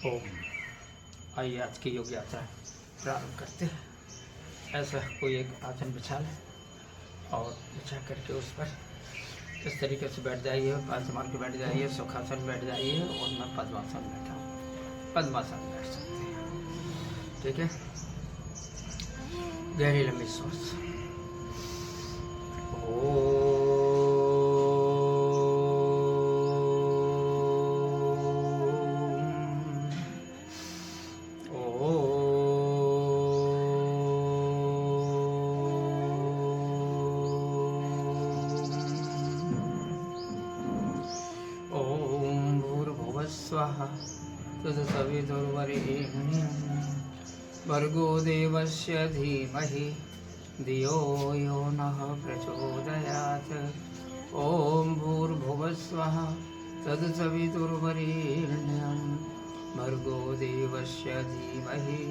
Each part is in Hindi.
ओम। आइए आज की योग यात्रा प्रारंभ करते हैं। ऐसा कोई एक आसन बिछा लें और बिछा करके उस पर इस तरीके से बैठ जाइए, पाँव संभाल के बैठ जाइए, सुखासन बैठ जाइए और मैं पद्मासन बैठा हूँ। पद्मासन बैठ सकते हैं, ठीक है। गहरी लंबी सांस। ओम भूर्भुवः स्वः तत्सवितुर्वरेण्यं भर्गो देवस्य धीमहि धियो यो नः प्रचोदयात्। ओम भूर्भुवः स्वः तत्सवितुर्वरेण्यं भर्गो देवस्य धीमहि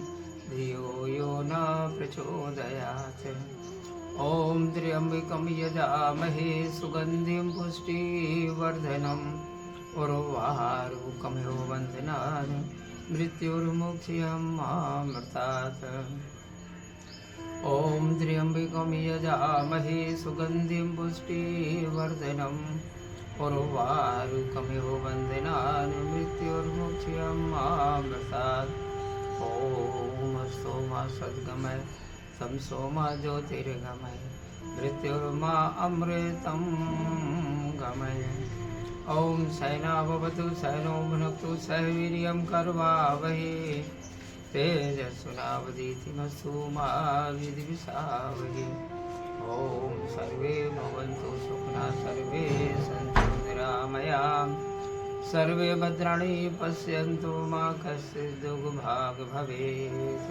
धियो यो नः प्रचोदयात्। ओम त्र्यंबकं यजामहे सुगंधिं पुष्टिवर्धनम् उर्वारुकमिव बन्धनान् मृत्युर्मुक्षयमामृतात्। ओम त्र्यंबकं यजामहे सुगंधिं पुष्टिवर्धनम् उर्वारुकमिव बन्धनान् मृत्युर्मुक्षयमामृतात्। ओम सोमा सद्गमय तं सोमा ज्योतिर्गमय मृत्युर्मा अमृतं गमय। ओम सैना भवतु सैनो भुनक्तु सह वीर्यं करवावहे तेजस्विनावधीतिमस्तु मा विद्विषावहे। ओम सर्वे भवन्तु सुखिनः सर्वे सन्तु निरामयाः सर्वे भद्राणि पश्यन्तु मा कश्चित् दुर्भाग् भवेत्।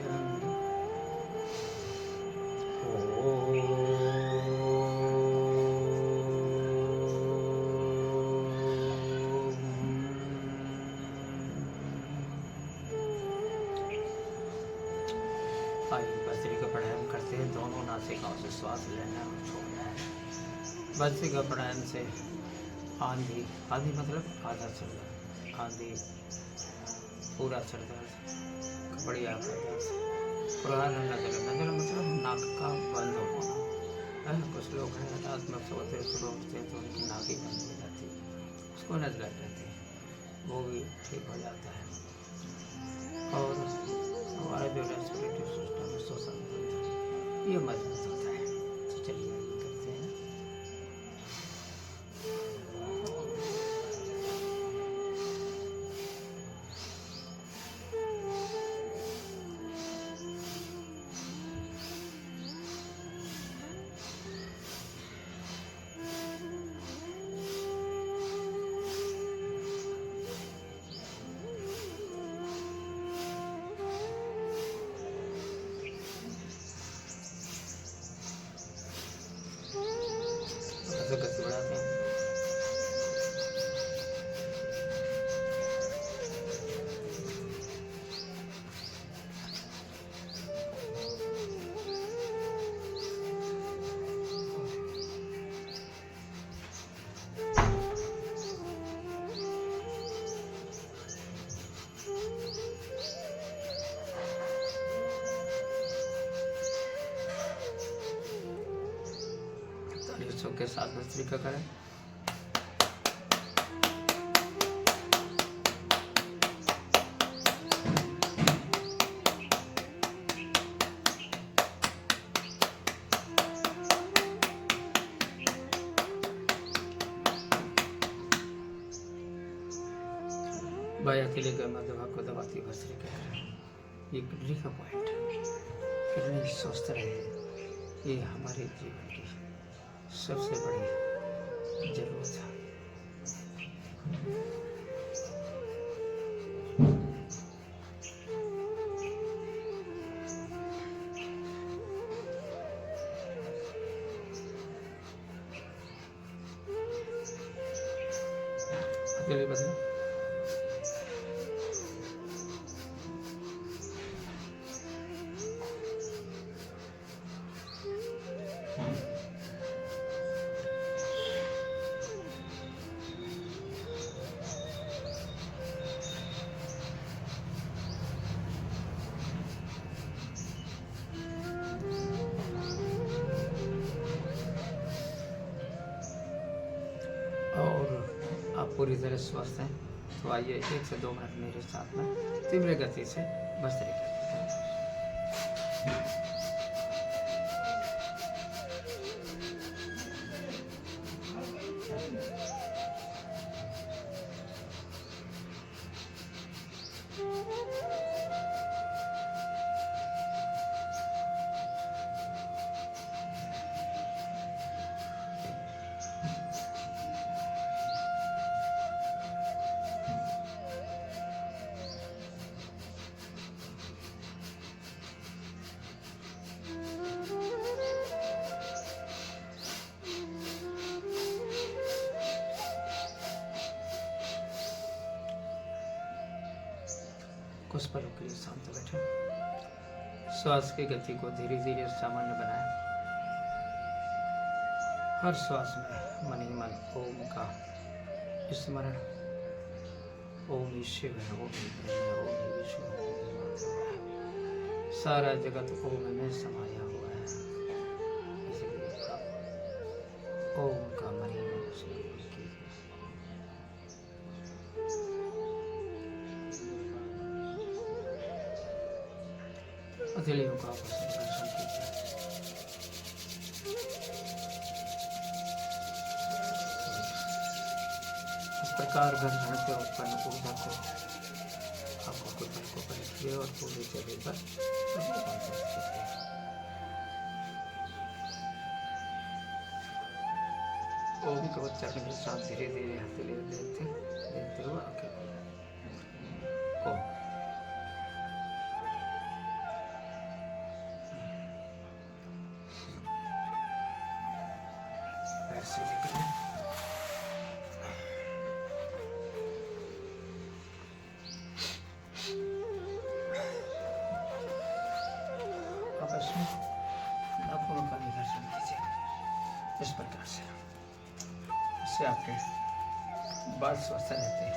आइए भस्त्री का प्राणायाम करते हैं। दोनों नासिकाओं से श्वास लेना और छोड़ना है। भस्त्री का प्राणायाम से आंधी, आंधी मतलब आधा सर दर्द, आंधी पूरा सर दर्द, बढ़िया सर दर्द, पुराना नजर, नजर मतलब नाक का बंद होना है। कुछ लोग हैं रात में सोते उठते हैं तो उनकी नाक ही बंद हो जाती है, उसको नजर रहती है, वो भी ठीक हो जाता है। और हमारा जो रेस्पिरेटरी सिस्टम है, श्वसन तंत्र, ये मजबूत होता है। तो चलिए आगे करते हैं। गति बढ़ाते हैं। तालियों के साथ भस्त्रिका करें। बाएं अकेले के मध्य भाग को दबाती भस्त्रिका करें। ये किडनी का पॉइंट, किडनी स्वस्थ रहे, ये हमारे जीवन की सबसे बड़ी जरूरत है। अकेले बदलें। पूरी तरह स्वस्थ हैं। तो आइए 1 से 2 मिनट मेरे साथ में तीव्र गति से भस्त्रिका करें। कुछ पलों के लिए शांत बैठे। श्वास की गति को धीरे धीरे सामान्य बनाएं। हर श्वास में मन ही मन ओम का स्मरण। ओम ही शिव है, ओम ही ब्रह्म है, ओम ही विष्णु है, ओम ही माधव है। सारा जगत ओम में समाया हुआ है। इसलिए आप ओम का मन ही मन स्मरण कीजिए। हथेलियों का आपस में घर्षण कीजिए। इस प्रकार घर्षण से उत्पन्न ऊर्जा को आपको कुछ को पलटिए और पूरी जगह पर पहुंचा सकते हैं। ओम के उच्चारण के साथ धीरे धीरे हथेली देखते हुए आगे ओम। ऐसे निकले। आपस में नाखूनों का निघर्षण कीजिए इस प्रकार से। इससे आपके बाल स्वस्थ रहते हैं,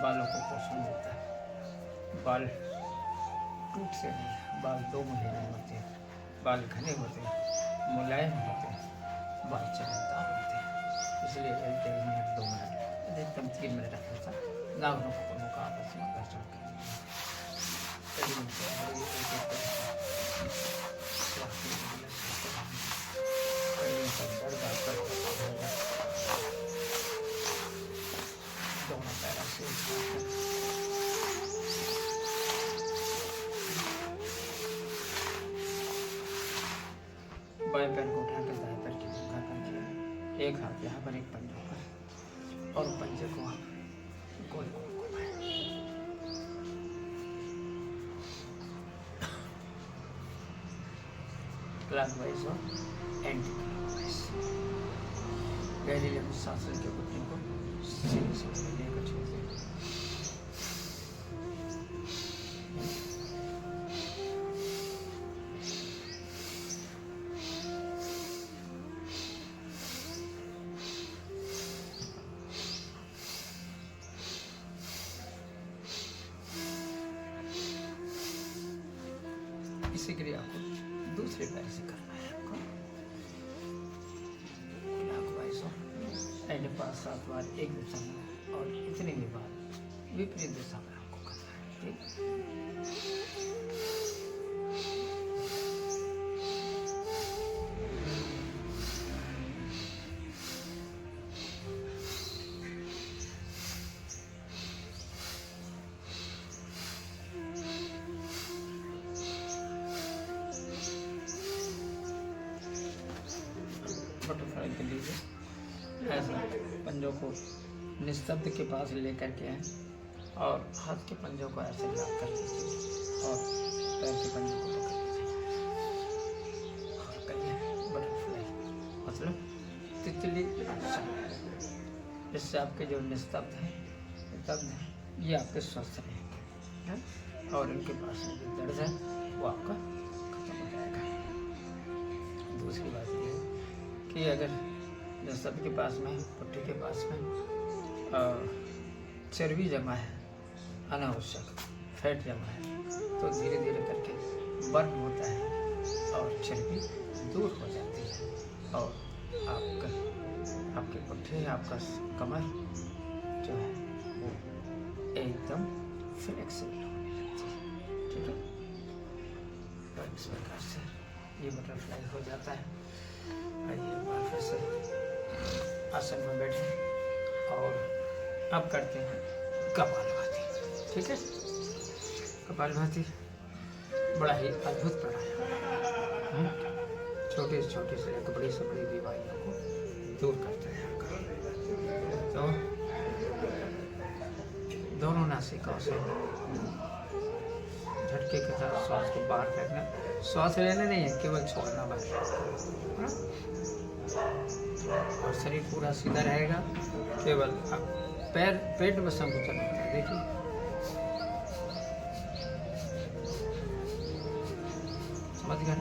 बालों को पोषण मिलता है। बाल टूट से नहीं, बाल 2 महीने होते हैं, बाल घने होते हैं, मुलायम होते हैं, बाल चमकदार होते हैं। इसलिए 1-1.5 मिनट 2 मिनट अधिकतम 3 मिनट हमेशा नाखूनों का आपस में घर्षण करेंगे। दोनों पैरों से बाएं पैर को उठाकर दाएं पैर की भुजा करके एक हाथ यहाँ पर एक पंजे पर और पंजे को गोल गोल घुमाएं। क्लॉकवाइज और एंटी क्लॉकवाइज। गहरी लंबी सांस लेकर घुटने को सीधे सीधे लेकर छोड़ दें। इसी क्रिया को दूसरे पैर से करना है आपको। क्लॉकवाइज एंड 5-7 बार एक दिशा में और इतने ही बार विपरीत दिशा में आपको करना है। ठीक, बटरफ्लाई के लिए ऐसा पंजों को निस्तब्ध के पास लेकर के आए और हाथ के पंजों को ऐसे लॉक कर दीजिए और पैर के पंजों को पकड़ लीजिए और करिए बटरफ्लाई, मतलब तितली। इससे आपके जो निस्तब्ध हैं ये आपके स्वस्थ रहेंगे और इनके पास में जो दर्द है वो आपका खत्म हो जाएगा। दूसरी बात ये है कि अगर निस्तब्ध के पास में, पुट्ठी के पास में चर्बी जमा है, अनावश्यक फैट जमा है, तो धीरे धीरे करके बर्न होता है और चर्बी दूर हो जाती है और आपके पुट्ठी, आपका कमर जो है वो एकदम फ्लेक्सिबल होने लगती है। ठीक है, तो इस प्रकार से ये बटरफ्लाई हो जाता है। आइए एक बार फिर से आसन में बैठे और अब करते हैं कपालभाति। ठीक है, कपालभाति बड़ा ही अद्भुत प्राणायाम है, छोटे से छोटे से लेकर बड़ी से बड़ी बीमारियों को दूर करता है। तो दोनों नासिकाओं से झटके के साथ श्वास को बाहर फेंकना, श्वास लेना नहीं है, केवल छोड़ना बाहर, और शरीर पूरा सीधा रहेगा। केवल अब पैर पेट में संकुचन होता है। देखिए, समझ गए?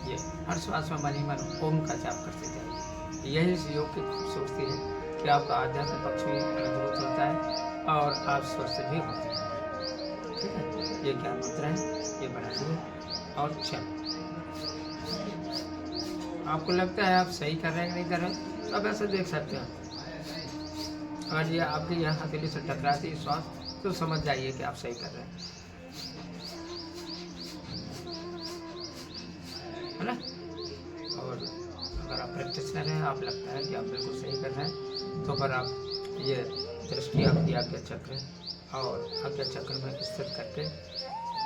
ये हर श्वास में मन ही मन ओम का जाप करते जाइए। यही इस योग की खूबसूरती है कि आपका आध्यात्मिक पक्ष भी मजबूत होता है और आप स्वस्थ भी होते हैं। ठीक है, ये क्या मंत्र है, ये बनाइए और चल। आपको लगता है आप सही कर रहे हैं कि नहीं कर रहे, तो आप ऐसे देख सकते हैं। अगर ये आपके यहाँ हथेली से टकराती है श्वास, तो समझ जाइए कि आप सही कर रहे हैं, है ना। और अगर आप प्रैक्टिशनर हैं, आप लगता है कि आप बिल्कुल सही कर रहे हैं, तो फिर आप ये दृष्टि आपकी आज्ञा चक्र और आज्ञा चक्र में स्थित करके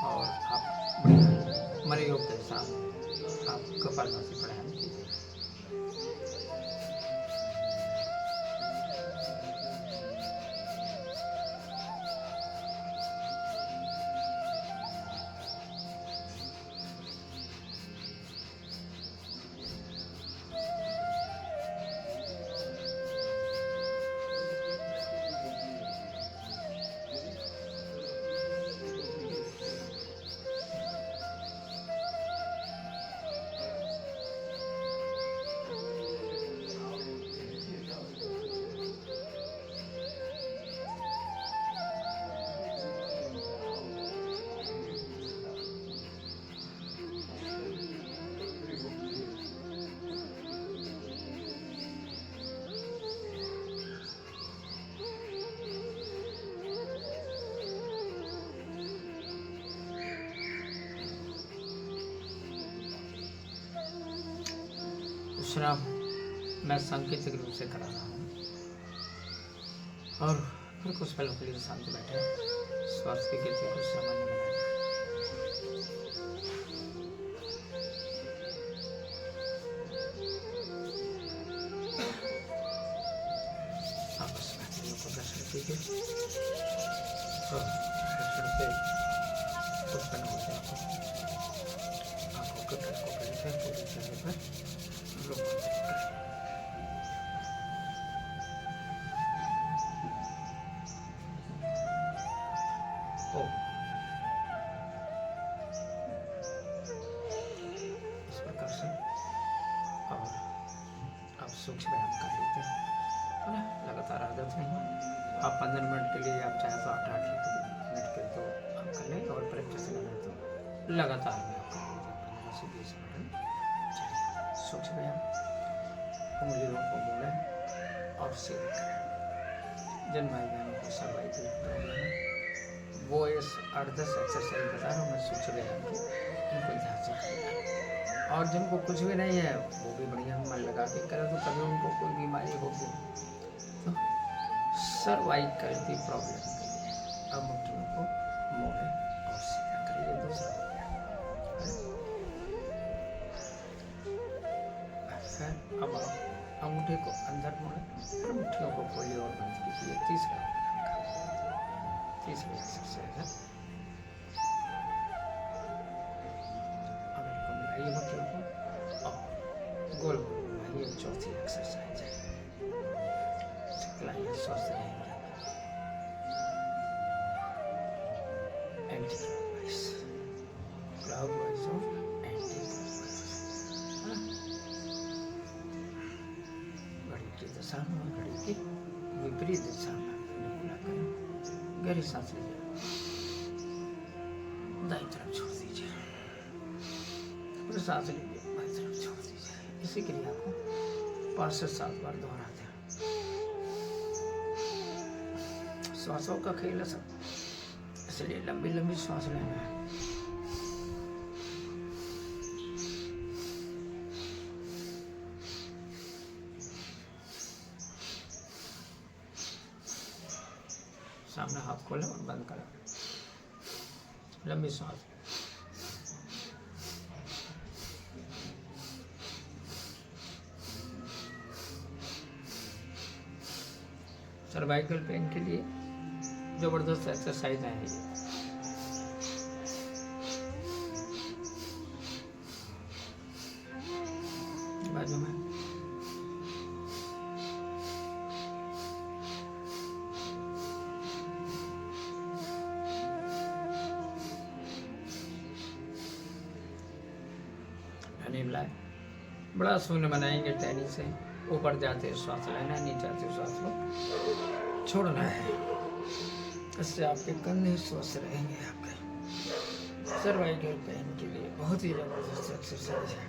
और आप बढ़िया मन योग के साथ आप कपालभाति प्राणायाम कीजिए। विश्राम मैं सांकेतिक रूप से करा रहा हूँ, और फिर कुछ पलों के लिए शांत बैठे, श्वास की गति को सामान्य बनाए। आपस में हथेलियों को दर्शन कीजिए और दर्शन से उत्पन्न होते आंखों के टल को करें पूरे चेहरे पर लोग इस प्रकार से। और आप सूक्ष्म व्यायाम कर लेते हैं, है ना। लगातार आदत नहीं, आप 15 मिनट के लिए आप चाहे तो 8-8 मिनट के तो आप कर लें, और प्रैक्टिस करना तो लगातार भी आप कर लीजिए 15 से 20 मिनट। सूक्ष्म व्यायाम, उंगलियों को मोड़ें और सीधे करें। जिन भाई बहनों को सर्वाइकल प्रॉब्लम है, वो इस 8-10 एक्सरसाइज बता रहा हूँ मैं सूक्ष्म व्यायाम की, उनको ध्यान से करें। और जिनको कुछ भी नहीं है, वो भी बढ़िया मन लगा के करें, तो कभी उनको कोई बीमारी होगी तो सर्वाइकल की प्रॉब्लम के लिए अब मुट्ठियों को मोड़ें और सीधा करिए। दूसरा हो गया है, अब आप अंगूठे को अंदर मोड़ें और मुट्ठियों को खोलिए और बंद कीजिए। तीसरी एक्सरसाइज है। अब इनको मिलाइए मुट्ठियों को और गोल गोल घुमाइए। चौथी एक्सरसाइज है, सिखलाइए स्वस्थ रहेंगे। एंटी क्लॉकवाइज और एंटी क्लॉकवाइज, घड़ी की दिशा में और घड़ी की विपरीत दिशा में घूमना करें। गहरी सांस लीजिए, दाईं तरफ छोड़ दीजिए, फिर सांस लीजिए, बाईं तरफ छोड़ दीजिए। इसी क्रिया को 5 से 7 बार दोहराते हैं। श्वासों का खेल है सब, इसलिए लंबी लंबी श्वास लेना है। सामने हाथ खोलो और बंद करो, लंबी सांस। सर्वाइकल पेन के लिए जबरदस्त एक्सरसाइज है ये। बाजू में बड़ा शून्य बनाएंगे टहनी से। ऊपर जाते श्वास लेना है, नीचे आते श्वास को छोड़ना है। इससे आपके कंधे स्वस्थ रहेंगे। आपके सर्वाइकल पेन के लिए बहुत ही जबरदस्त एक्सरसाइज है,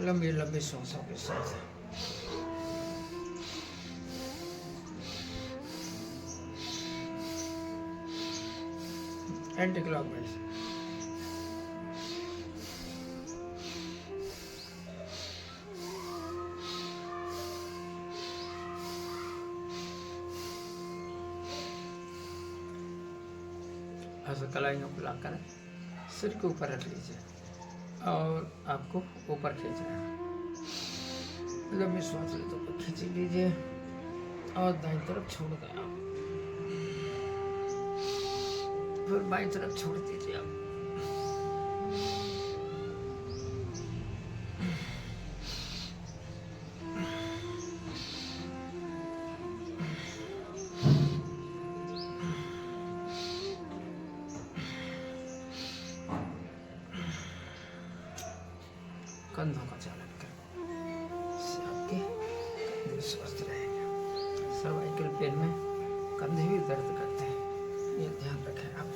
लंबी लंबी सांसों के साथ। Anti clockwise. कलाइयों को लाकर सिर के ऊपर रख लीजिए और आपको ऊपर खींचना है। लंबी सांस ले तो खींच लीजिए और दाईं तरफ छोड़ दें आप, फिर बाईं तरफ छोड़ दीजिए आप। कंधों का चालन करें, इससे आपके कंधे स्वस्थ रहेंगे। सर्वाइकल पेन में कंधे भी दर्द करते हैं, ये ध्यान रखें आप।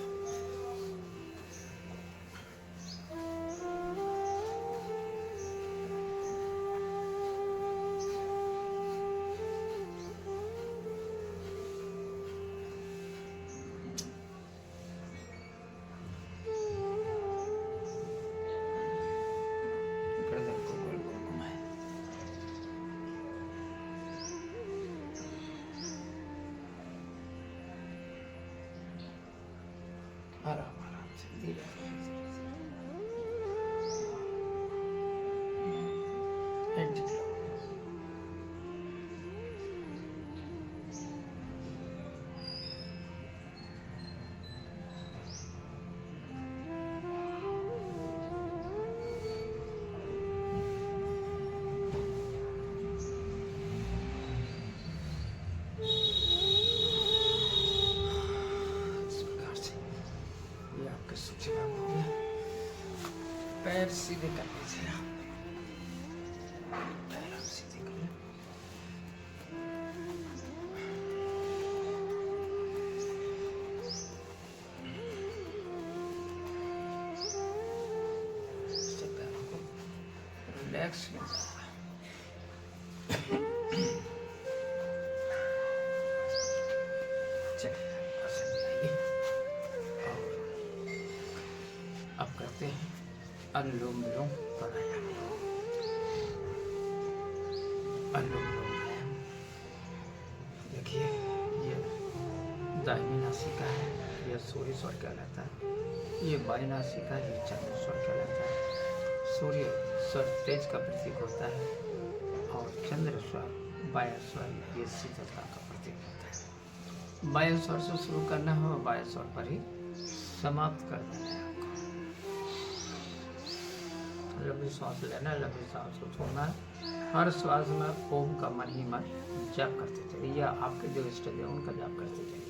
आराम आराम से धीरे धीरे। पैर सीधे कर लीजिए, पैर सीधे कर लें। इससे पैरों को रिलैक्स मिल जाएगा। चलिए अब करते हैं अनुलोम विलोम प्राणायाम। अनुलोम विलोम प्राणायाम देखिए, ये दाहिनी नासिका है, यह सूर्य स्वर कहलाता है। ये बाई नासिका, ये चंद्र स्वर कहलाता है। सूर्य स्वर तेज का प्रतीक होता है और चंद्र स्वर वायु स्वर ये शीतलता का प्रतीक होता है। वायु स्वर से शुरू करना हो, वायु स्वर पर ही समाप्त कर देना है। लंबी सांस लेना, लंबी सांस को छोड़ना। हर श्वास में ओम का मन ही मन जप करते चलिए, या आपके जो इष्ट देव उनका जप करते चलिए।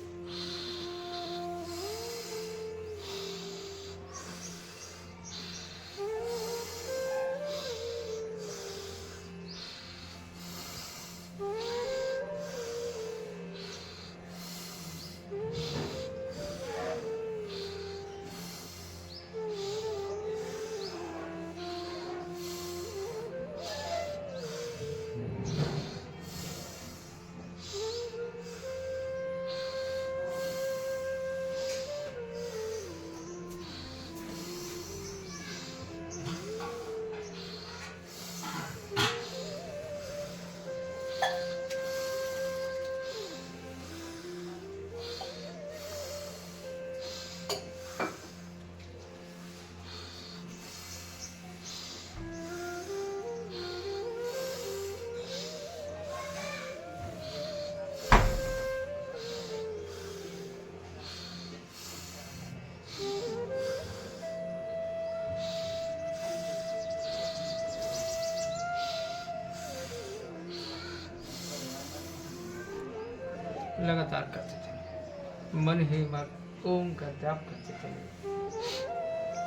लगातार करते चले, मन ही मन ओम का जाप करते चले।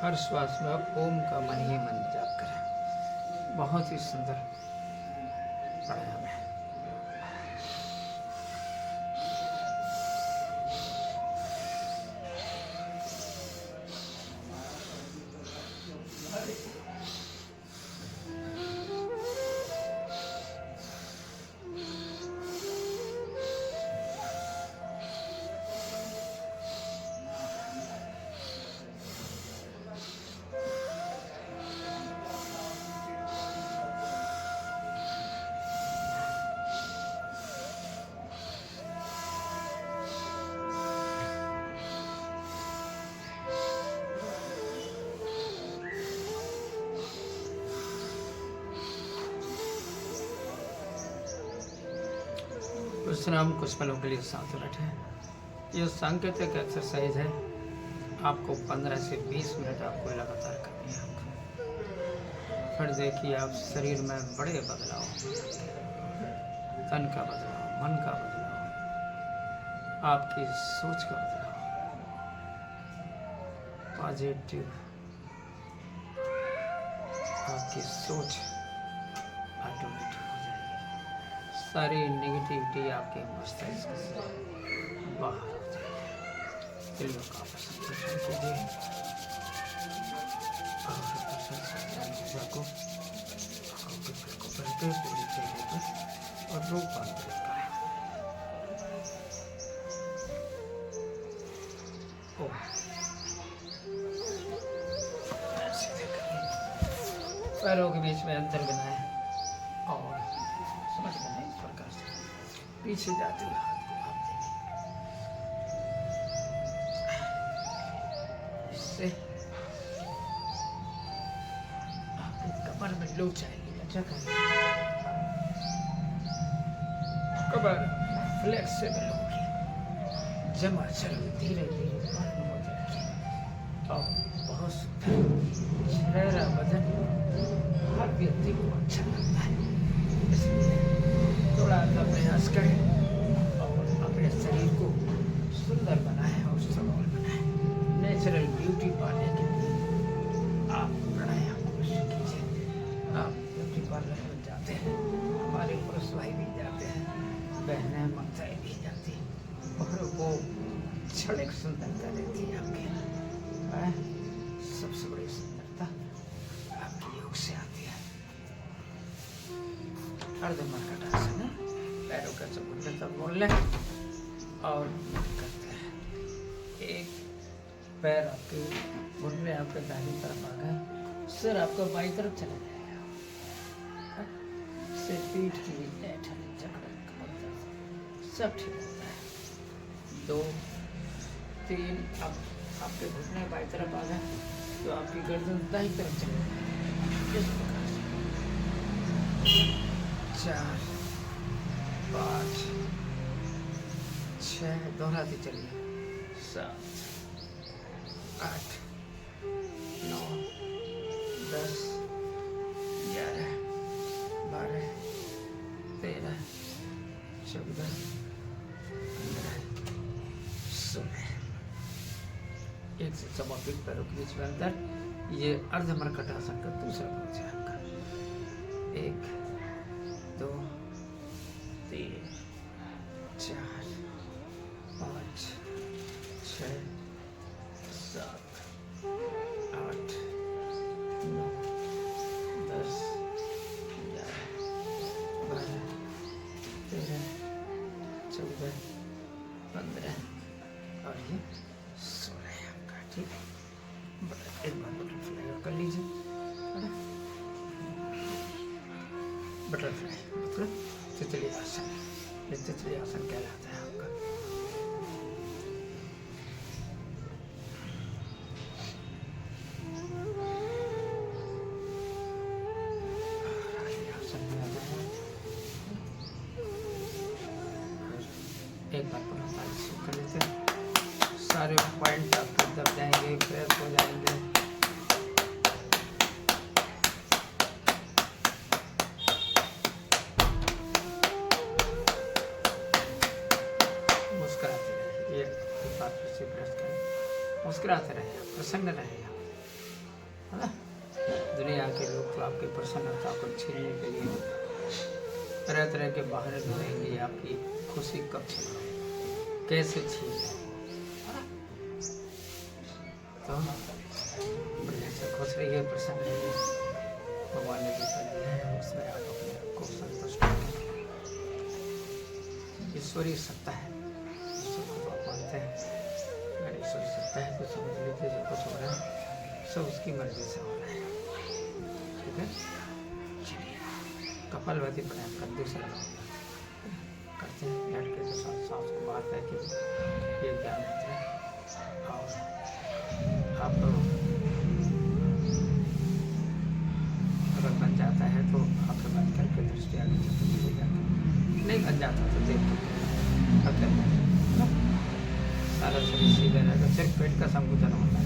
हर श्वास में आप ओम का मन ही मन जाप करें। बहुत ही सुंदर प्राणायाम है। विश्राम कुछ पलों के लिए साथ बैठे। यह सांकेतिक एक्सरसाइज है। आपको 15 से 20 मिनट आपको लगातार करनी है। फिर देखिए आप शरीर में बड़े बदलाव, तन का बदलाव, मन का बदलाव, आपकी सोच का बदलाव, पॉजिटिव आपकी सोच ऑटोमेटिक हो जाएगी। सारी नेगेटिविटी आपके मस्तिष्क से बाहर हो जाएगी। दिलों का प्रसन्न कीजिए और प्रसन्न को पहनते पूरी चेहरे पर और रूपांतरित करें। पैरों के बीच में अंतर बनाए और समझ बनाए इस प्रकार से पीछे जाते हुए हाथ को आप देंगे। इससे आपकी कमर में लोच आएगी। अच्छा करें, कमर फ्लेक्सिबल होगी, जमा चलो धीरे धीरे बंद हो जाएगी और बहुत सुंदर चेहरा बदन हर व्यक्ति को अच्छा लगता है। इसलिए थोड़ा सा प्रयास करें और अपने शरीर को सुंदर बनाएं और सबल बनाएं। नेचुरल ब्यूटी पाने के लिए आप प्राणायाम अवश्य कीजिए। आप ब्यूटी पार्लर में जाते हैं, हमारे पुरुष भाई भी जाते हैं, बहनें माताएं भी जाती हैं और वो क्षणिक सुंदरता देती है आपके। सबसे बड़ी सुंदरता आपकी योग से आती है। अर्धमर्कटासन है, पैरों का चौकट तक मोड़ लें और करते हैं। एक पैर आपके घुटने आपके दाहिनी तरफ आ गए, सिर आपका बाईं तरफ चला जाएगा। से पीठ की ऐठन जकड़न सब ठीक होता है। 2 3 अब आपके घुटने बाईं तरफ आ गए तो आपकी गर्दन दाईं तरफ चली जाएगी। इस प्रकार से 4 5 6 दोहराते चलिए। 7 8 9 10 11 12 13 14 15 16। एक से समर्पित पैरों के बीच में अंतर। ये अर्धमर्कटासन का दूसरा पोज है आपका। 1 2 3 4 5 6 7 8 9 10 11 12 13 14 15 और ये 16 है आपका। ठीक है, एक बार बटरफ्लाई कर लीजिए। बटरफ्लाई मतलब तितली आसन। ये तितली आसन कहलाता है आपका। एक बार पुनः ताली कर लेते हैं। सारे पॉइंट आपके दब जाएंगे, फ्रेश हो जाएंगे। कष्ट करें, मुस्कुराते रहे, प्रसन्न रहे, है ना। दुनिया के लोग तो आपकी प्रसन्नता को छीनने के लिए तरह तरह के बहाने ढूंढेंगे, आपकी खुशी कब छीने, कैसे छीने, तो बढ़िया से खुश रहिए, प्रसन्न रहिए। भगवान ने जैसा दिया है उसमें आप अपने आप को संतुष्ट करें। ईश्वरीय सत्ता है, ईश्वर को आप मानते हैं, अगर ईश्वरीय सत्ता है तो समझ लीजिए जो कुछ हो रहा है सब उसकी मर्जी से हो रहा है। ठीक है, चलिए कपालभाति प्राणायाम का दूसरा करते हैं। बैठ के तो सांस को बाहर करके ये ज्ञान होता है। और आप अगर बन जाता है तो आपके बंद करके दृष्टि आगे चलते जाती है, नहीं बन जाता तो देख करते सारा शरीर सीधा रहेगा, सिर्फ पेट का संकुचन होता है।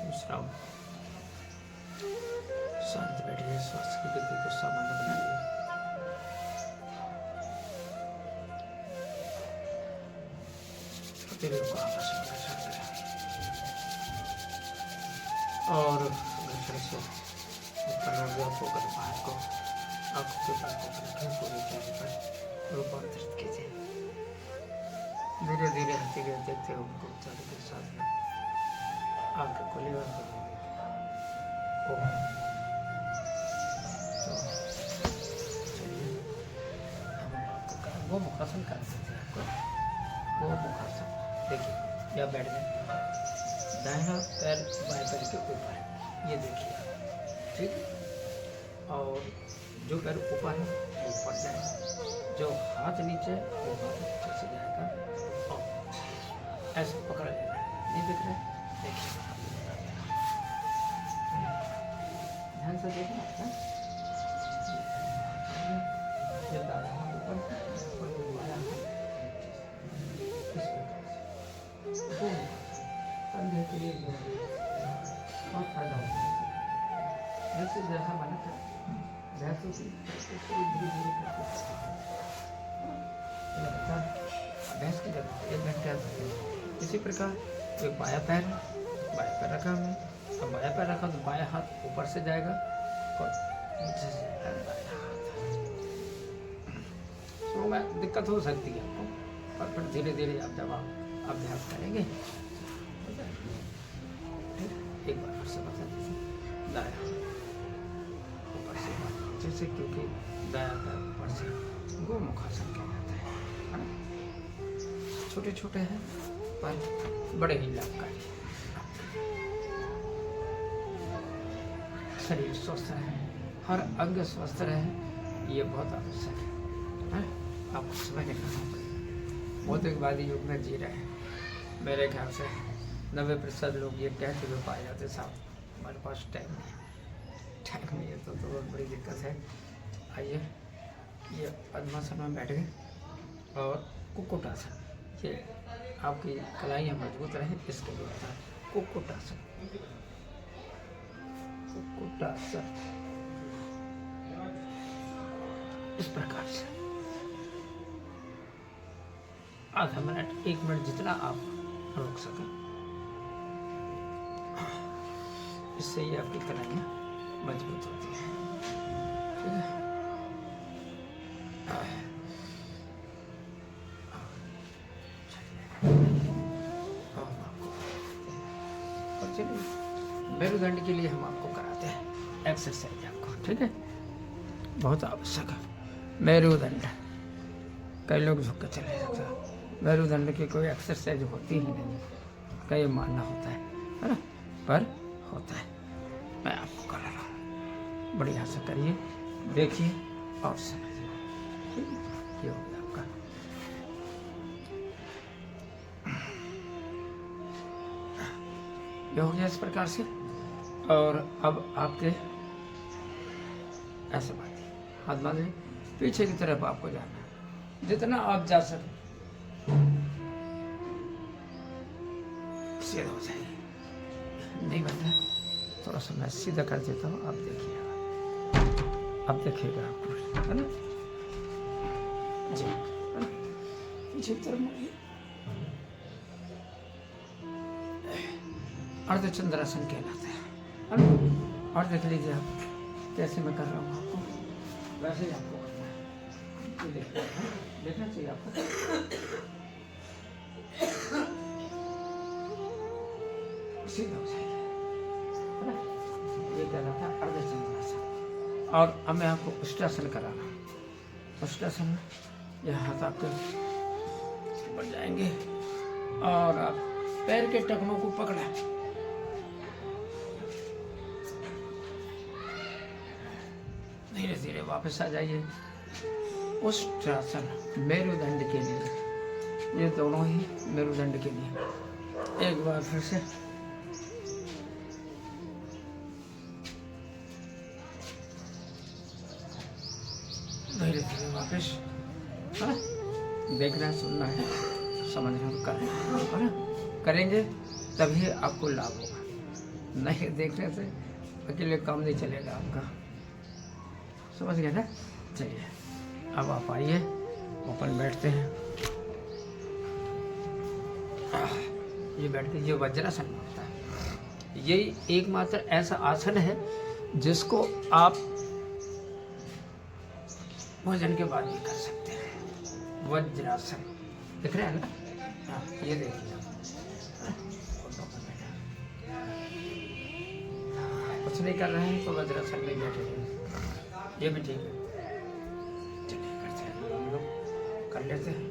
विश्राम, शांत बैठिए, श्वास की गति को सामान्य बनाइए। दिल को आकर्षण में शांत करें और घर्षण से उत्पन्न ऊर्जा को कर बाहर को आंखों के पास रखें, पूरे चेहरे पर रूपांतरित कीजिए। धीरे धीरे हंसते हुए देखते हुए उनको उच्चारण के साथ आंख खुली और वो मुखासन कर सकते हैं आपको, वो मुखासन देखिए, या बैठ जाए, दाहिना पैर बाएं पैर के ऊपर, ये देखिए, ठीक है। और जो पैर ऊपर है वो ऊपर जाएगा, जो हाथ नीचे वो हाथ नीचे से जाएगा और ऐसे पकड़ा जाएगा। ये देख रहे हैं, देखिए ध्यान से देखना है। ये दाहिना हाथ ऊपर और वो बायां हाथ इस प्रकार से कंधे के लिए बहुत फायदा होता है। जैसे जैसा बना था वैसे ही धीरे धीरे भैंस की जगह एक घंटे। इसी प्रकार एक बाया पैर रखा हमने, अब बाया पैर रखा तो बाया हाथ ऊपर से जाएगा और नीचे से दाया हाथ। शुरू में दिक्कत हो सकती है आपको, पर फिर धीरे धीरे आप जब आप अभ्यास करेंगे एक बार फिर से बता दीजिए, दाया ऊपर से नीचे से, क्योंकि दाया पैर ऊपर से गोमुखासन किया जाता है ना। छोटे छोटे हैं पर बड़े ही लाभकारी। शरीर स्वस्थ रहे, हर अंग स्वस्थ रहे, ये बहुत आवश्यक है। आपको समझने का होगा। भौतिकवादी युग में जी रहे हैं, मेरे ख्याल से 90% लोग ये कहते हुए पाए जाते साहब हमारे पास टाइम नहीं, तो बहुत बड़ी दिक्कत है। आइए, ये पद्मासन में बैठ गए और कुक्कुटासन, ये आपकी कलाइयाँ मजबूत रहें इसके लिए होता है कुक्कुटासन। कुक्कुटासन इस प्रकार से आधा मिनट 1 मिनट जितना आप रोक सकें, इससे ही आपकी कलाइयाँ मजबूत होती हैं। ठीक है, और चलिए मेरुदंड के लिए हम आपको कराते हैं एक्सरसाइज आपको। ठीक है, बहुत आवश्यक है मेरुदंड। कई लोग झुक कर चले जाते हैं, मेरुदंड की कोई एक्सरसाइज होती ही नहीं, कई मानना होता है ना, पर होता है। मैं आपको करा रहा हूँ, बढ़िया से करिए, देखिए और समझिए। ठीक है, ये हो गया आपका। ये हो गया इस प्रकार से। और अब आपके ऐसे बांधिए, हाथ बांधिए, पीछे की तरफ आपको जाना है, जितना आप जा सके सीधा हो जाइए। नहीं बनता, थोड़ा सा मैं सीधा कर देता हूँ, आप देखिएगा, अब देखिएगा आपको, है ना जी, है ना? पीछे की तरफ मुड़िए, अर्धचंद्रासन कहलाता है ना। और देख लीजिए आप कैसे मैं कर रहा हूँ, आपको वैसे ही आपको करना है। देखना चाहिए आपको। सीधा हो जाएगा, है ना। ये कहलाता है अर्धचंद्रासन। और अब मैं आपको उष्ट्रासन करा रहा हूँ। उष्ट्रासन में यह हाथ आपके बढ़ जाएंगे और आप पैर के टखनों को पकड़ा, धीरे धीरे वापस आ जाइए। उष्ट्रासन मेरुदंड के लिए, ये दोनों ही मेरुदंड के लिए। एक बार फिर से धीरे धीरे वापस, है ना, देखना सुनना है, समझना तो करना है ना। करेंगे तभी आपको लाभ होगा, नहीं देखने से अकेले काम नहीं चलेगा आपका। समझ गए ना। चलिए अब आप आइए, ओपन बैठते हैं। ये बैठ के, ये वज्रासन होता है। यही एकमात्र ऐसा आसन है जिसको आप भोजन के बाद भी कर सकते हैं। वज्रासन दिख रहा है ना, हाँ ये देखिए कुछ नहीं कर रहे हैं तो वज्रासन में बैठे हैं, ये भी ठीक है। चलिए करते हैं, हम लोग कर लेते हैं।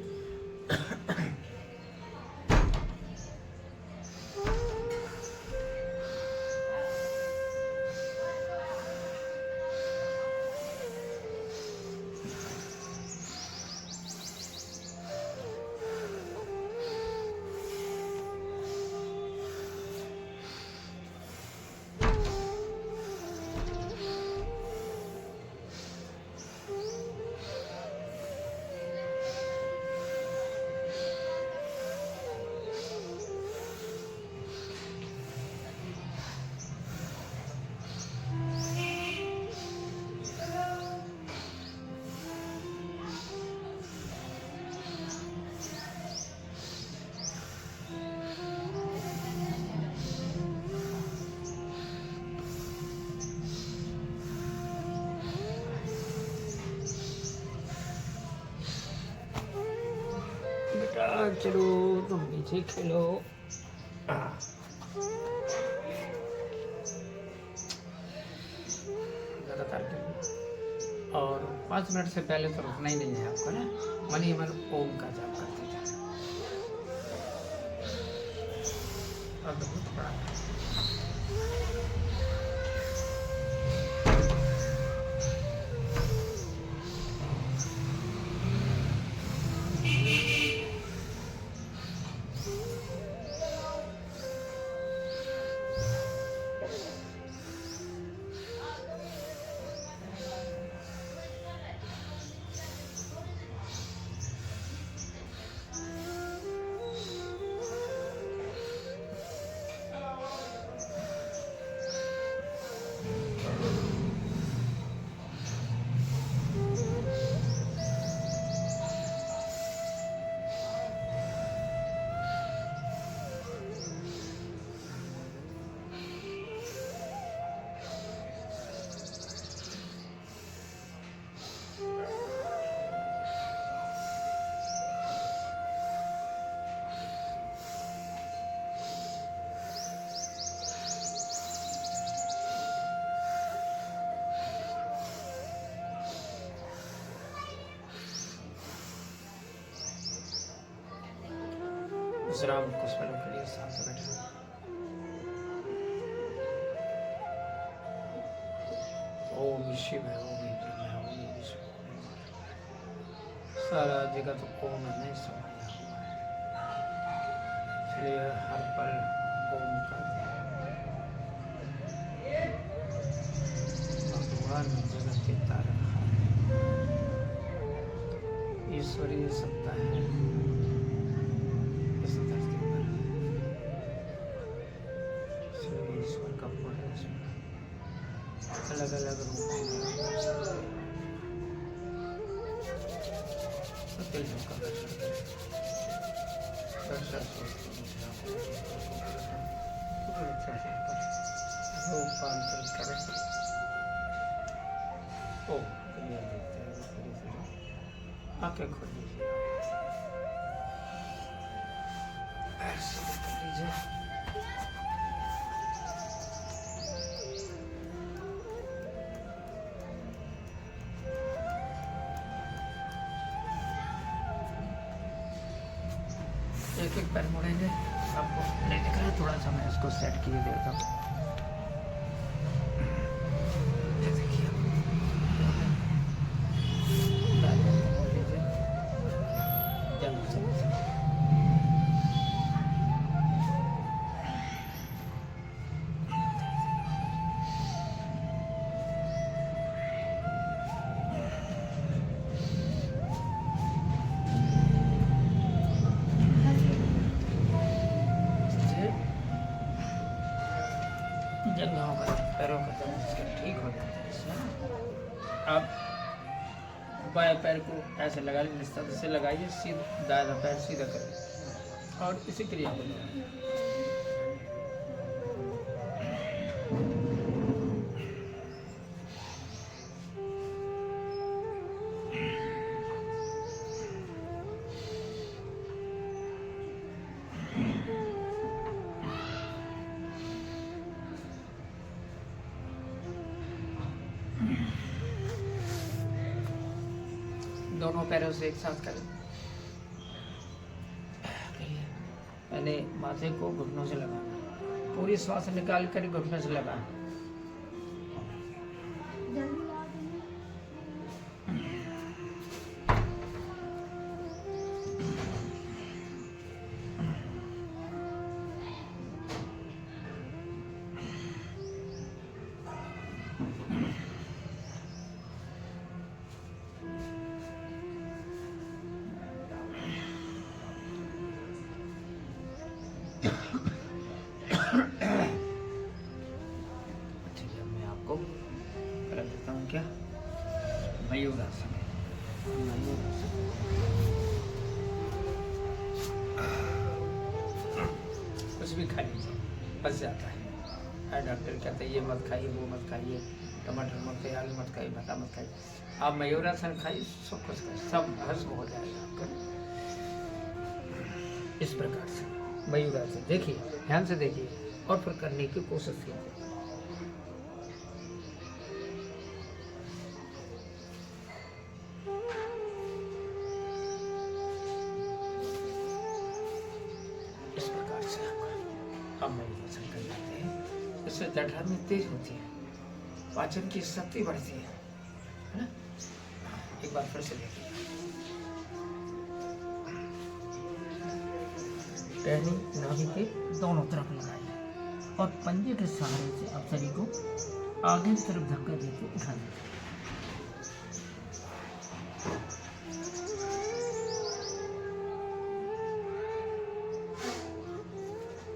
चलो तुम पीछे खेलो। लगातार खेलो और 5 मिनट से पहले तो रुकना ही नहीं है आपको ना। मन ही मन ओम का जाप करते जाए। अद्भुत प्राणायाम। विश्राम कुछ पलों के लिए शांत बैठे। ओम शिव है, ओम ब्रह्म है, ओम विष्णु है। सारा जगत ओम में समाया हुआ है, इसलिए हर पल ओम का भगवान जगत के तारनहार है, ईश्वरीय सत्ता है इस धरती पर, इसलिए ईश्वर का पूर्ण अलग अलग रूपों में दिलों का दर्शन करें। दर्शन रूपांतरित करें। ओ दुनिया देखते हैं, आंखें खोल लीजिए, ऐसे कर लीजिए। एक एक पैर मुड़ेंगे, आपको नहीं दिख रहा है, थोड़ा सा मैं इसको सेट किए देता हूँ। देखिए जंघों का पैरों का दर्द ठीक हो जाता है इसमें। आप बाएं पैर को ऐसे लगा लीजिए, इस तरह से लगाइए, सीधा दायां पैर सीधा करिए और इसी क्रिया को लगाइए। दोनों पैरों से एक साथ करें। पहले माथे को घुटनों से लगाना, पूरी श्वास निकाल कर घुटनों से लगाना। क्या मयूरासन है, कुछ भी खा लीजिए बच जाता है। डॉक्टर कहते हैं ये मत खाइए, वो मत खाइए, टमाटर मत खाइए, आलू मत खाइए, भटा मत खाइए। आप मयूरासन खाइए, सब कुछ खाइए, सब भस्म हो जाएगा आपका। इस प्रकार से मयूरासन देखिए, ध्यान से देखिए और फिर करने की कोशिश कीजिए। इससे जठराग्नि तेज होती है, पाचन की शक्ति बढ़ती है ना। एक बार फिर से देखिए, टहनी नाभि के दोनों तरफ लगाइए और पंजे के सहारे से आप शरीर को आगे की तरफ धक्का देकर उठा दीजिए।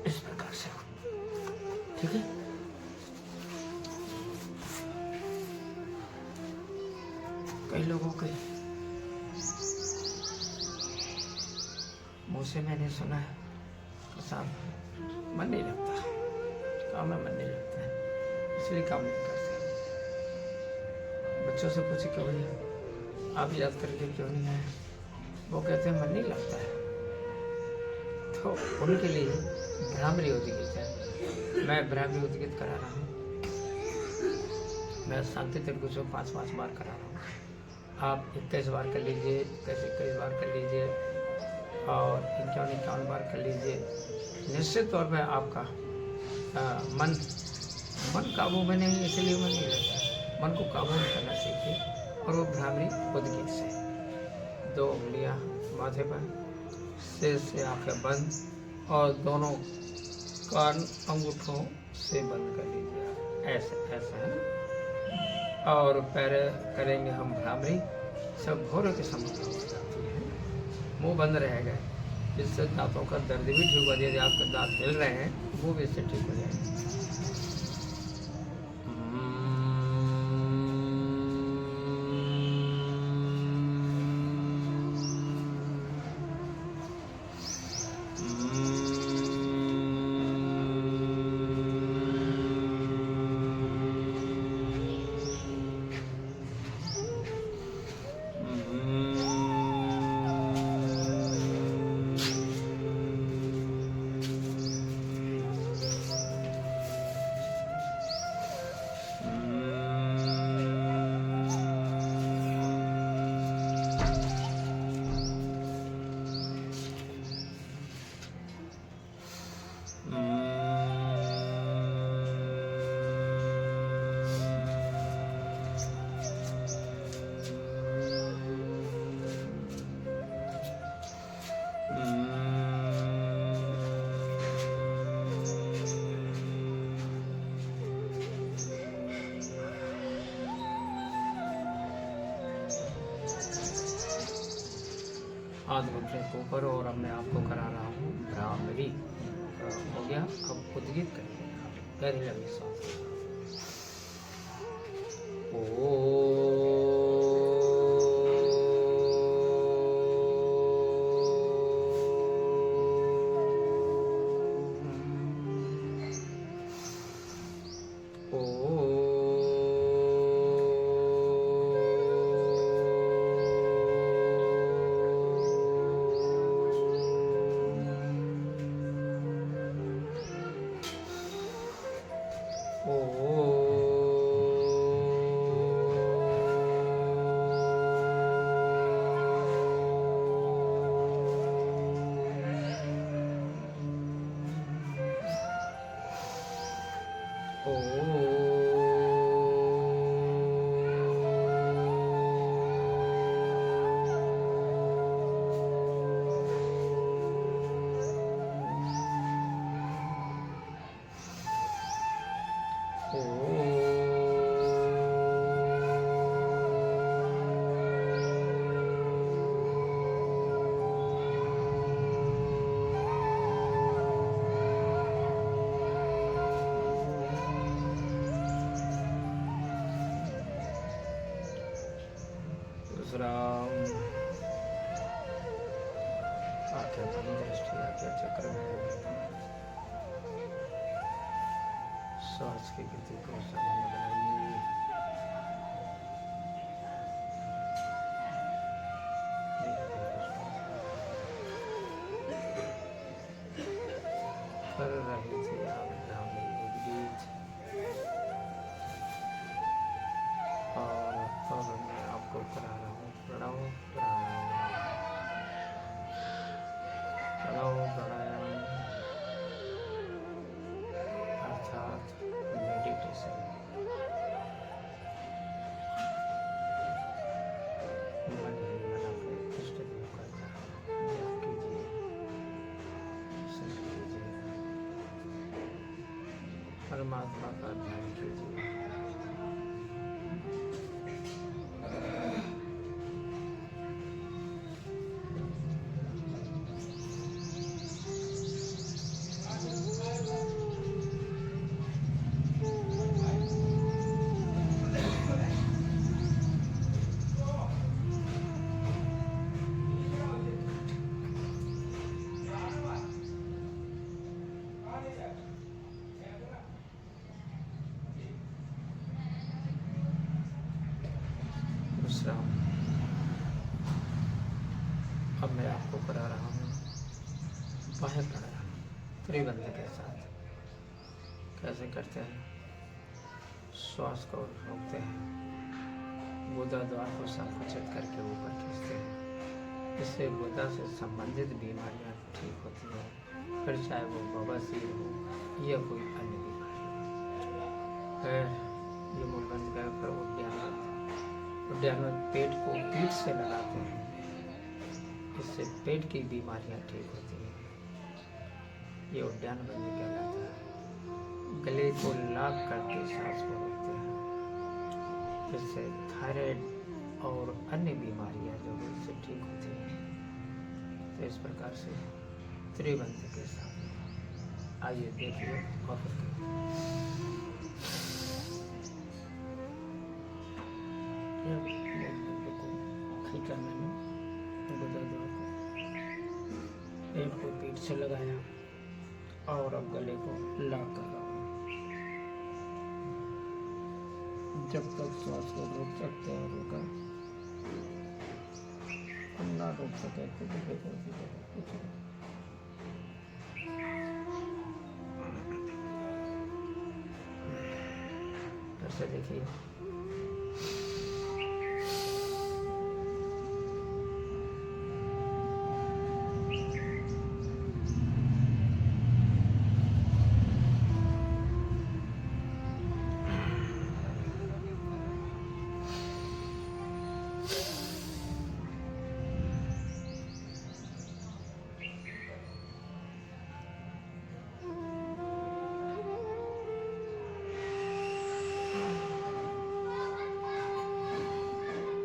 इस प्रकार से, ठीक है। कई लोगों के मुँह से मैंने सुना है, किसान मन नहीं लगता, काम में मन नहीं लगता है, इसलिए काम नहीं करते। बच्चों से पूछे क्यों भैया आप याद करके क्यों नहीं आए, वो कहते हैं मन नहीं लगता है। तो उनके लिए भ्रामरी उद्गीत है, मैं भ्रामरी उद्गीत करा रहा हूँ। मैं शांति तिरकु को 5-5 बार करा रहा हूँ। आप 21 बार कर लीजिए, 21 बार कर लीजिए, और 51 बार कर लीजिए। निश्चित तौर पे आपका मन काबू में नहीं, इसलिए मन नहीं रहता। मन को काबू में करना सीखिए और वो भ्रामरी उद्गीत से 2 उंगलियां माथे पर, सिर से आंखें बंद और दोनों कान अंगूठों से बंद कर लीजिए। ऐसे ऐसे है। और पैर करेंगे हम भ्रामरी, सब भौरे के समान हो जाती है। मुंह बंद रहेगा, जिससे दांतों का दर्द भी ठीक हो जाएगा। आपके दांत हिल रहे हैं, वो भी इससे ठीक हो जाएगा। हाथ घुटने के ऊपर, और अब मैं आपको करा रहा हूँ भ्रामरी। हो गया। अब उद्गीत करिए, गहरी लंबी सांस। राम आंखें बंद, दृष्टि आज्ञा चक्र में श्वास की गति को समझ बनाइए। कर रहे थे आप भ्रामरी उद्गीत, और अब मैं आपको करा रहा हूँ प्रणव प्राणायाम। प्रणव प्राणायाम अर्थात मेडिटेशन। मन ही मन अपने इष्ट देव का जप कीजिए, स्मरण कीजिए, परमात्मा का ध्यान कीजिए। विश्राम। अब मैं आपको करा रहा हूँ बाह्य प्राणायाम त्रिबंध के साथ। कैसे करते हैं? श्वास को रोकते हैं, गुदा द्वार को संकुचित करके ऊपर खींचते हैं, इससे गुदा से संबंधित बीमारियां ठीक होती हैं, फिर चाहे वो बवासीर हो या कोई अन्य बीमारी हो। फिर ये मूलबंध का फिर उद्यानवंत पेट को पीठ से लगाते हैं, इससे पेट की बीमारियां ठीक होती हैं। ये उद्यानबंदी कहलाता है। गले को लाक करके सांस को रोकते हैं, जिससे थायराइड और अन्य बीमारियां जो है इससे ठीक होती हैं। तो इस प्रकार से त्रिबंध के साथ आइए देखिए और खींचा मैंने पेट को पीठ से लगाया और अब गले को लॉक कर रहा हूँ। जब तक श्वास को रोक सकते हैं रोका, हम ना रोक सके तो देखो कुछ ऐसे देखिए।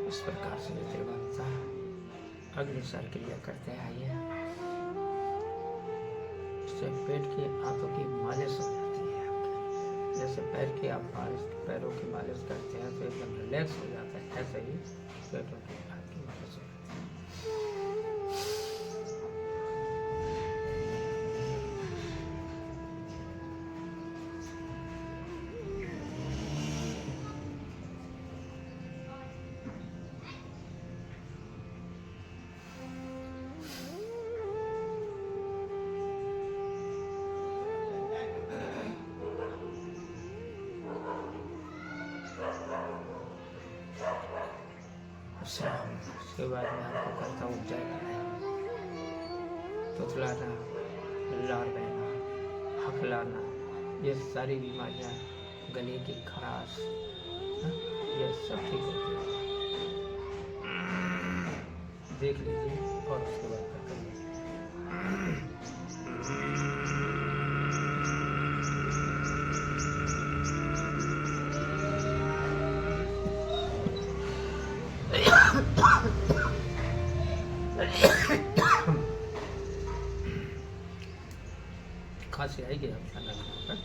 इस प्रकार से त्रिबंधता अग्निसार क्रिया करते आइए। इससे पेट की आंतों की मालिश हो जाती है आपके। जैसे पैर की आप पैरों की मालिश करते हैं तो एकदम रिलैक्स हो जाता है, ऐसे ही पेटों की आंत की मालिश हो जाती है। उसके बाद में आपको करता हूँ जय प्राणायाम। तुतलाना, लार बहना, हकलाना, ये सारी बीमारियाँ, गले की खराश, ये सब ठीक होती है। देख लीजिए और उसके बाद कर करिए। खांसी आएगी आप खाना खाने पर।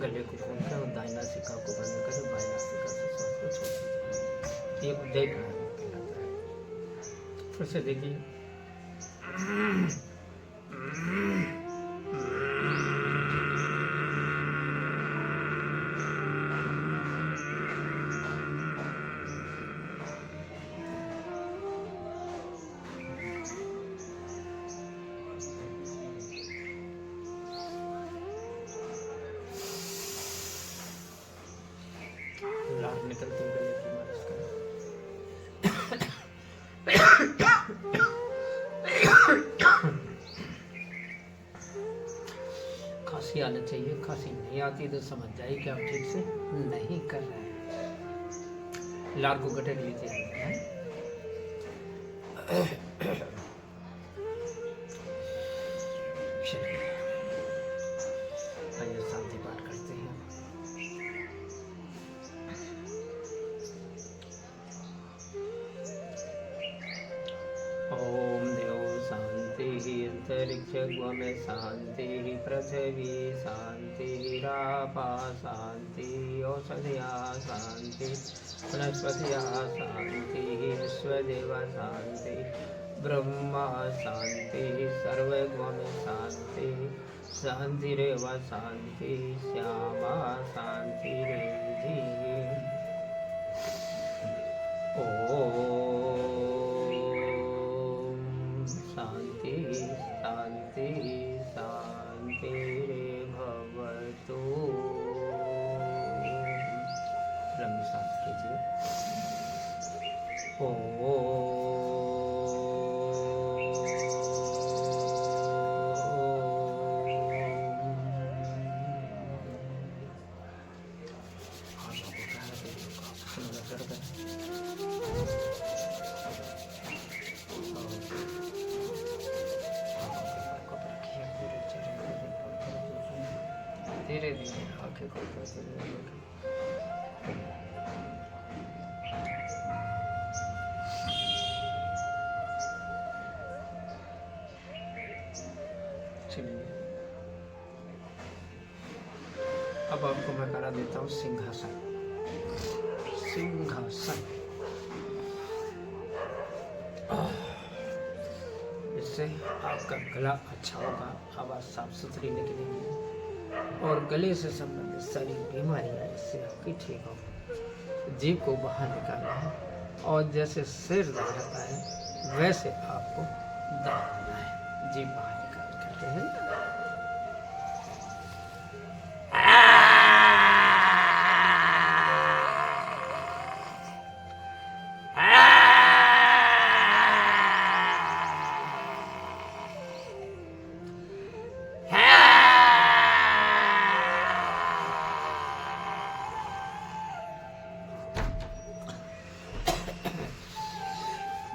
गले को खोलकर और दाहिना नासिका को बंद करें, बाएं नासिका से सांस को छोड़ दीजिए। ये उज्जय प्राणायाम कहलाता है। फिर से देखिए। लार निकलती गले की मालिश करें। खांसी आना चाहिए, खांसी नहीं आती तो समझ जाइए कि आप ठीक से नहीं कर रहे हैं। लार को गटक लीजिए। चलिए आइए शांति पाठ करते हैं। ओम देव शांति अंतरिक्ष में शांति, पृथ्वी शांति, रापा शांति, औषधिया शांति, वनस्पतिया शांति, विश्वदेव शांति, ब्रह्मा शांति सर्वगुण शांति शांतिरेव शांति श्यामा शांतिरेधि। ओम शांति शांति शांतिर्भवतु। लंबी सांस कीजिए। धीरे धीरे आंखें खोलते चलिए। अब आपको मैं करा देता हूँ सिंहासन। सिंहासन इससे आपका गला अच्छा होगा, आवाज़ साफ सुथरी निकलेगी और गले से संबंधित सारी बीमारियां इससे आपकी ठीक होगी। जीभ को बाहर निकालना है और जैसे सिर दबाता है वैसे आपको दबाना है। जीभ बाहर निकाल करते हैं।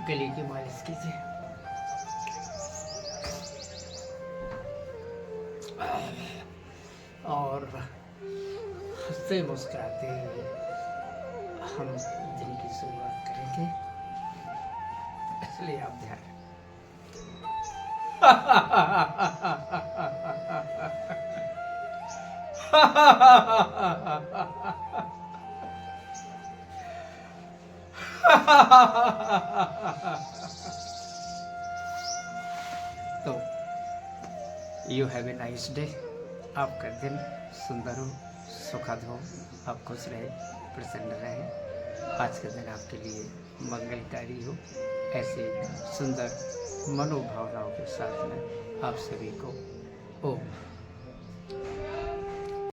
गले की मालिश कीजिए। और हंसते मुस्कुराते हुए हम दिन की शुरुआत करेंगे, इसलिए आप ध्यान तो you have a nice day. आपका दिन सुंदर हो, सुखद हो, आप खुश रहे, प्रसन्न रहे। आज का दिन आपके लिए मंगलकारी हो। ऐसे सुंदर मनोभावनाओं के साथ में आप सभी को ओम